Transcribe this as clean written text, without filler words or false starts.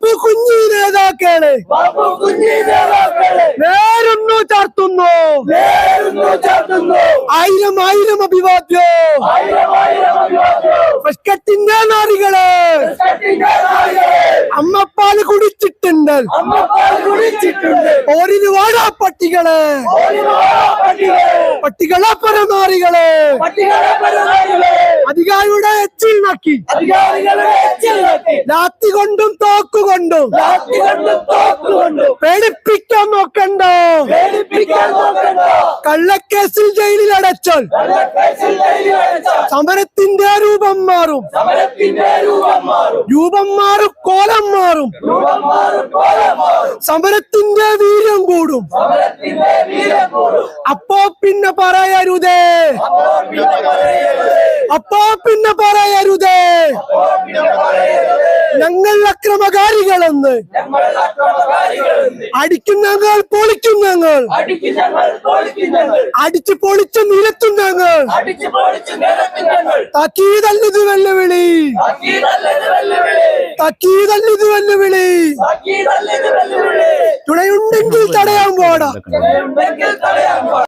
ബാപ്പു കുഞ്ഞി നേതാക്കളെ നേരുന്നു ചാർത്തുന്നു ആയിരം ആയിരം അഭിവാദ്യം ഫസ്കറ്റിന്റെ നാരികളെ അമ്മപ്പാല് കുടിച്ചിട്ടുണ്ട് ഓരിന് വാടാ പട്ടികളെ പട്ടികളെ പരനാരികളെ അധികാരിയുടെ എച്ചിൽ നക്കി ലാത്തി കൊണ്ടും തോക്കുകൊണ്ടും പേടിപ്പിക്കാൻ നോക്കണ്ട കള്ളക്കേസിൽ ജയിലിൽ അടച്ചാൽ സമരത്തിന്റെ രൂപം മാറും കോലം മാറും സമരത്തിന്റെ വീര്യം കൂടും അപ്പോ പിന്നെ പറയരുതേ ഞങ്ങൾ അക്രമകാരികളെന്ന് അടിക്കും ഞങ്ങൾ പൊളിക്കും ഞങ്ങൾ അടിച്ചു പൊളിച്ച് നിരത്തും ഞങ്ങൾ തക്കീതല്ലിത് വെല്ലുവിളി തുണയുണ്ടെങ്കിൽ തടയാൻ പോടാ